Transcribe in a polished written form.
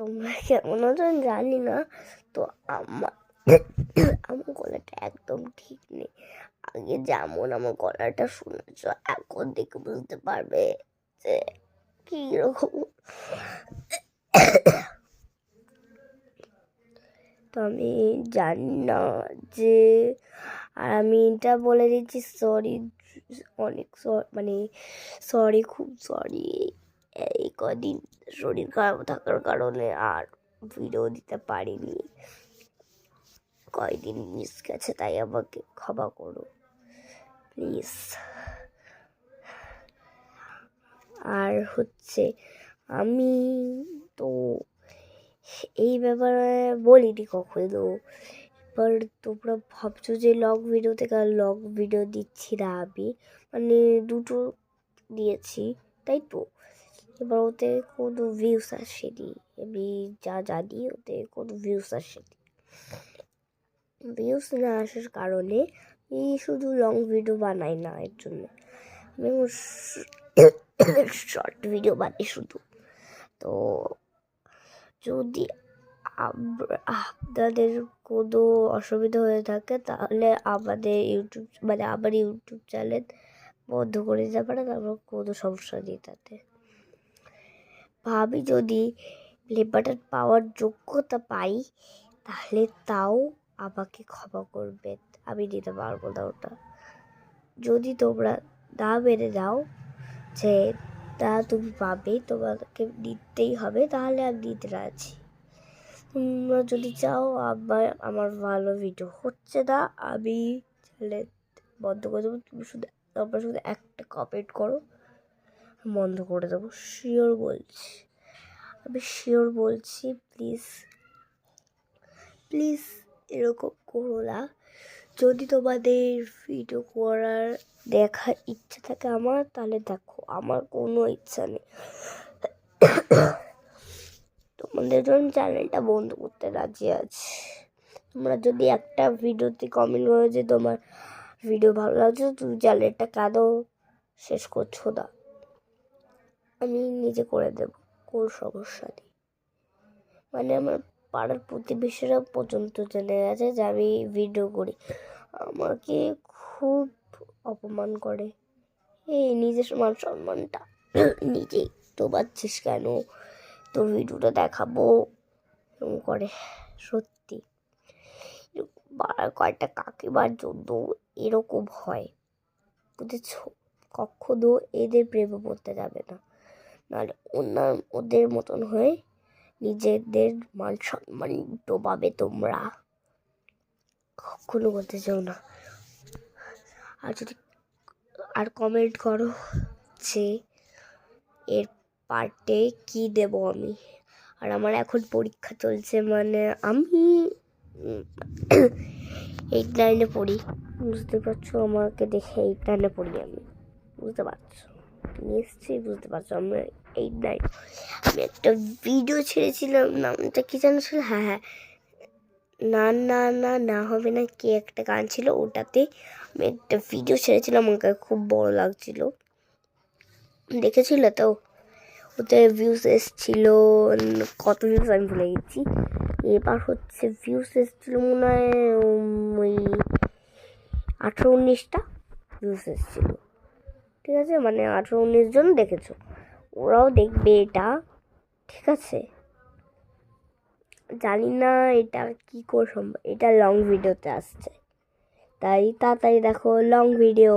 তোমরা কেমন আছো জানি না। তো আমার আমার গলাটা একদম ঠিক নেই। আগে যেমন আমার গলাটা শুনেছো, এখন দেখে বুঝতে পারবে যে কি রকম। তো আমি জানি না যে, আর আমি এটা বলে দিচ্ছি সরি, অনেক মানে সরি, খুব সরি। এই কদিন শরীর খারাপ থাকার কারণে আর ভিডিও দিতে পারিনি, কয়দিন মিস গেছে, তাই আমাকে ক্ষমা করো প্লিজ। আর হচ্ছে আমি তো এই ব্যাপারে বলিনি কখনো। এবার তোমরা ভাবছো যে লং ভিডিও থেকে লং ভিডিও দিচ্ছি না আমি, মানে দুটো দিয়েছি তাই তো। এবার ওতে কোনো ভিউস আসেনি, আমি যা জানি ওতে কোনো ভিউস আসেনি। ভিউস না আসার কারণে আমি শুধু লং ভিডিও বানাই না, এর জন্য আমি শর্ট ভিডিও বানাই শুধু। তো যদি আপনাদের কোনো অসুবিধা হয়ে থাকে তাহলে আমাদের ইউটিউব আমার ইউটিউব চ্যানেল বন্ধ করে দিতে পারে, তারপর কোনো সমস্যা নেই তাতে। ভাবি যদি প্লে বাটন পাওয়ার যোগ্যতা পাই তাহলে তাও আমাকে ক্ষমা করবেন, আমি দিতে পারবো না ওটা। যদি তোমরা না মেনে দাও যে তা তুমি পাবে, তোমাকে নিতেই হবে, তাহলে আমি দিতে রাজি। তোমরা যদি চাও আমার ভালো ভিডিও হচ্ছে না, আমি চ্যানেল বন্ধ করে দেবো। তোমরা শুধু একটা কমেন্ট করো, বন্ধ করে দেবো, শিওর বলছি, আমি শিওর বলছি। প্লিজ প্লিজ এরকম করো না। যদি তোমাদের ভিডিও করার দেখার ইচ্ছা থাকে আমার, তাহলে দেখো, আমার কোনো ইচ্ছা নেই। তোমাদের জন্য চ্যানেলটা বন্ধ করতে রাজি আছে। তোমরা যদি একটা ভিডিওতে কমেন্ট করো যে তোমার ভিডিও ভালো লাগছে, তুমি চ্যানেলটা কেন শেষ করছো না, আমি নিজে করে দেবো, কোনো সমস্যা নেই। মানে আমার পাড়ার প্রতিবেশীরা পর্যন্ত জেনে গেছে যে আমি ভিডিও করি, আমাকে খুব অপমান করে। এই নিজের মান সম্মানটা নিজেই তো পাচ্ছিস কেন, তোর ভিডিওটা দেখাবো এরকম করে। সত্যি পাড়ার কয়েকটা কাকিমার জন্য এরকম হয়, বুঝেছ? কখনো এদের প্রেমে পড়তে যাবে না, নাহলে ওদের মতন হয়ে নিজেদের মান সম্মান ডোবাবে তোমরা, কখনো বলতে চাও না। আর যদি কমেন্ট করো যে এর পার্টে কি দেব আমি। আর আমার এখন পরীক্ষা চলছে, মানে আমি 8 9-এ পড়ি, বুঝতে পারছো? আমাকে দেখে 8 9-এ পড়ি আমি, বুঝতে পারছো? নিশ্চয়ই বুঝতে পারছো আমরা 8 9। আমি একটা ভিডিও ছেড়েছিলাম, নামটা কি জানো ছিল? হ্যাঁ, না না না না হবে না, কি একটা গান ছিল, ওটাতে আমি একটা ভিডিও ছেড়েছিলাম, আমাকে খুব বড় লাগছিল, দেখেছিল তো? ওতে ভিউস এসেছিল কত ভিউস আমি ভুলে গেছি। এবার হচ্ছে ভিউস এসেছিল মনে হয় ওই 18-19টা ভিউস এসেছিল, ঠিক আছে? মানে 18-19 জন দেখেছো, ওরাও দেখবে এটা, ঠিক আছে? জানি না এটা কি করে সম্ভব, এটা লং ভিডিওতে আসছে, তাই তাড়াতাড়ি দেখো লং ভিডিও।